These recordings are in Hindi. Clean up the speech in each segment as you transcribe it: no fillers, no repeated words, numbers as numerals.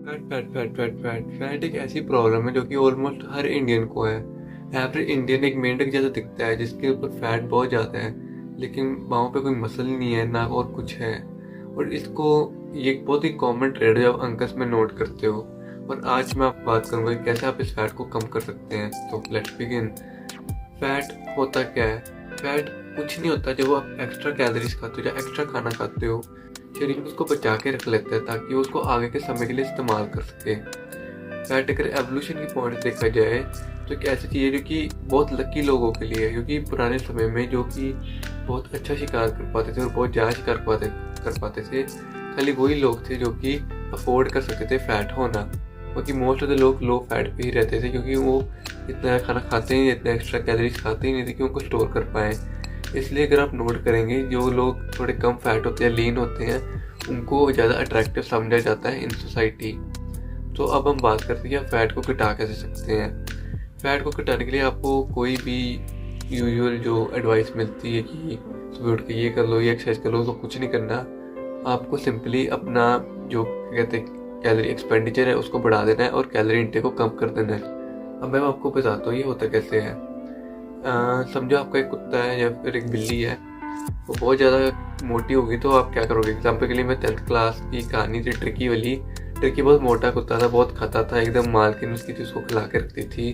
Fat fat fat fat fat fat एक ऐसी प्रॉब्लम है जो कि ऑलमोस्ट हर इंडियन को है। एवरी इंडियन एक मेंढक जैसा दिखता है जिसके ऊपर फैट बहुत ज़्यादा है, लेकिन बाहों पे कोई मसल नहीं है ना और कुछ है। और इसको ये एक बहुत ही कॉमन ट्रेड है जो आप अंकस में नोट करते हो। और आज मैं आपको बात करूंगा कि कैसे आप इस फैट को कम कर सकते हैं। तो लेट्स बिगिन। फैट होता क्या है? फैट कुछ नहीं होता। जब आप एक्स्ट्रा कैलोरीज खाते हो या एक्स्ट्रा खाना खाते हो, शरीर उसको बचा के रख लेता है ताकि वो उसको आगे के समय के लिए इस्तेमाल कर सके। फैट अगर एवोल्यूशन की पॉइंट से देखा जाए तो एक ऐसी चीज़ है जो कि बहुत लकी लोगों के लिए है, क्योंकि पुराने समय में जो कि बहुत अच्छा शिकार कर पाते थे और बहुत ज़्यादा शिकार कर पाते थे, खाली वही लोग थे जो कि अफोर्ड कर सकते थे फैट होना। क्योंकि मोस्ट ऑफ द लोग लो फैट पे ही रहते थे, क्योंकि वो इतना खाना खाते ही नहीं, इतना एक्स्ट्रा कैलोरीज खाते ही नहीं थे कि उनको स्टोर कर पाए। इसलिए अगर आप नोट करेंगे, जो लोग थोड़े कम फैट होते हैं, लीन होते हैं, उनको ज़्यादा अट्रैक्टिव समझा जाता है इन सोसाइटी। तो अब हम बात करते हैं कि आप फैट को घटा कैसे सकते हैं। फैट को घटाने के लिए आपको कोई भी यूजुअल जो एडवाइस मिलती है कि सुबह उठ के ये कर लो, ये एक्सरसाइज कर लो, तो कुछ नहीं करना। आपको सिंपली अपना जो कहते हैं कैलोरी एक्सपेंडिचर है उसको बढ़ा देना है और कैलोरी इंटेक को कम कर देना है। अब मैं आपको बताता हूँ ये होता कैसे है। समझो आपका एक कुत्ता है या फिर एक बिल्ली है, वो बहुत ज़्यादा मोटी होगी तो आप क्या करोगे। एग्जाम्पल के लिए मैं 10th क्लास की कहानी थी ट्रिकी वाली। ट्रिकी बहुत मोटा कुत्ता था, बहुत खाता था, एकदम मालकिन उसकी थी, उसको खिला के रखती थी।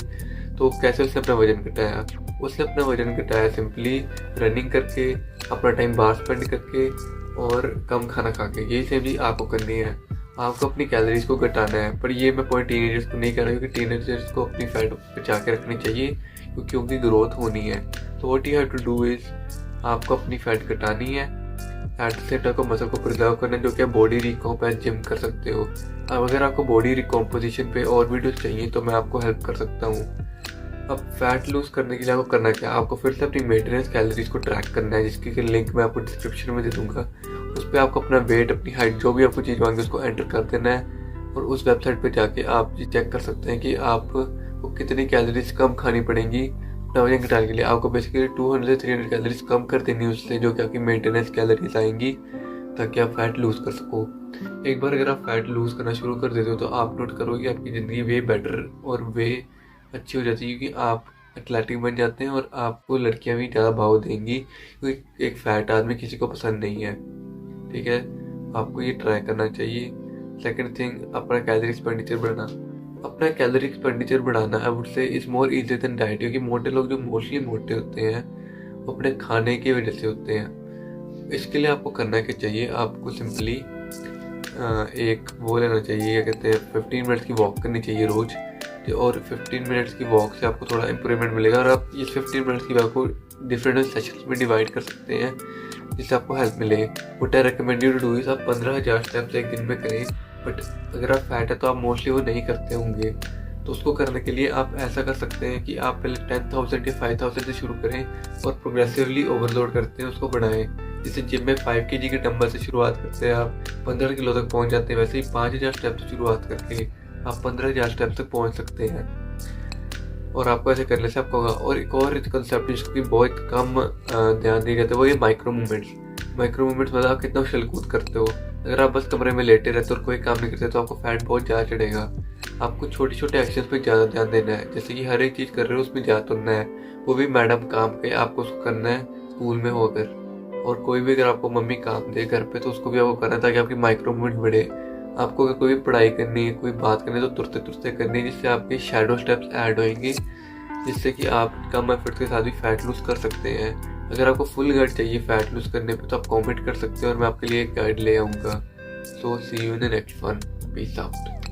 तो कैसे उसने अपना वजन घटाया? उसने अपना वजन घटाया सिंपली रनिंग करके, अपना टाइम बाहर स्पेंड करके और कम खाना खा के। यही सेम चीज़ आपको करनी है। आपको अपनी कैलोरीज को घटाना है। पर ये मैं पॉइंट टीनेजर्स को नहीं कर रहा, क्योंकि टीनेजर्स को अपनी फैट बचा के रखनी चाहिए क्योंकि उनकी ग्रोथ होनी है। तो what you have to do is, आपको अपनी फैट घटानी है, फैट सेंटर को मसल को प्रिजर्व करना है, जो कि आप बॉडी रिकॉम्प एज जिम कर सकते हो। अब अगर आपको बॉडी रिकॉम्पोजिशन पे और वीडियोस चाहिए तो मैं आपको हेल्प कर सकता हूँ। अब फैट लूज करने के लिए आपको करना क्या? आपको फिर से अपनी मेंटेनेंस कैलोरीज को ट्रैक करना है, जिसकी लिंक मैं आपको डिस्क्रिप्शन में दे दूंगा। उस पर आपको अपना वेट, अपनी हाइट, जो भी आपको चीज़ मांगे उसको एंटर कर देना है। और उस वेबसाइट पे जाके आप ये चेक कर सकते हैं कि आपको कितनी कैलोरीज कम खानी पड़ेंगी अपना वजन घटाने के लिए। आपको बेसिकली 200 से 300 कैलोरीज कम कर देनी है उससे, जो कि आपकी मेंटेनेंस कैलोरीज आएंगी ताकि आप फैट लूज कर सको। एक बार अगर आप फैट लूज करना शुरू कर देते हो तो आप नोट करोगे आपकी ज़िंदगी वे बेटर और वे अच्छी हो जाती है, क्योंकि आप एथलेटिक बन जाते हैं और आपको लड़कियां भी ज़्यादा भाव देंगी, क्योंकि एक फैट आदमी किसी को पसंद नहीं है। ठीक है, आपको ये ट्राई करना चाहिए। सेकंड थिंग, अपना कैलोरी एक्सपेंडिचर बढ़ाना। अपना कैलोरी एक्सपेंडिचर बढ़ाना I would say is more easy than diet, क्योंकि मोटे लोग जो मोस्टली मोटे होते हैं वो अपने खाने की वजह से होते हैं। इसके लिए आपको करना क्या चाहिए? आपको सिंपली एक वो लेना चाहिए, क्या कहते हैं, 15 मिनट्स की वॉक करनी चाहिए रोज़। और 15 मिनट्स की वॉक से आपको थोड़ा इंप्रूवमेंट मिलेगा और आप इस 15 मिनट्स की वॉक को डिफरेंट सेशंस में डिवाइड कर सकते हैं जिससे आपको हेल्प मिले। What I recommend you to do is, आप 15,000 स्टेप्स एक दिन में करें। बट अगर आप फैट है तो आप मोस्टली वो नहीं करते होंगे, तो उसको करने के लिए आप ऐसा कर सकते हैं कि आप पहले 10,000 या 5,000 से शुरू करें और प्रोग्रेसिवली ओवरलोड करते हैं उसको बढ़ाएं। जैसे जिम में 5 kg के डंबल से शुरुआत करते हैं, आप 15 किलो तक पहुंच जाते हैं, वैसे ही 5,000 स्टेप से शुरुआत करके आप 15,000 स्टेप तक पहुंच सकते हैं। और आपको ऐसे करने से आपको होगा। और एक और कंसेप्ट जिसकी बहुत कम ध्यान दिया जाता है वो ये माइक्रो मूवमेंट्स। माइक्रो मूवमेंट्स मतलब आप कितना उछल कूद करते हो। अगर आप बस कमरे में लेटे रहते हो और कोई काम नहीं करते तो आपको फैट बहुत ज़्यादा चढ़ेगा। आपको छोटे छोटे एक्शन पे ज़्यादा ध्यान देना है, जैसे कि हर एक चीज़ कर रहे हो उसमें ज़्यादा तुरना है, वो भी मैडम काम पे आपको उसको करना है स्कूल में होकर। और कोई भी अगर आपको मम्मी काम दे घर पे तो उसको भी आपको करना है ताकि आपकी माइक्रो मूवमेंट बढ़े। आपको अगर कोई भी पढ़ाई करनी है, कोई बात करनी है तो तुरते तुरते करनी है, जिससे आपके शैडो स्टेप्स ऐड होंगे, जिससे कि आप कम एफर्ट के साथ भी फैट लूज कर सकते हैं। अगर आपको फुल गाइड चाहिए फैट लूज करने पे तो आप कमेंट कर सकते हैं और मैं आपके लिए एक गाइड ले आऊँगा। So see you in the next one. Peace out.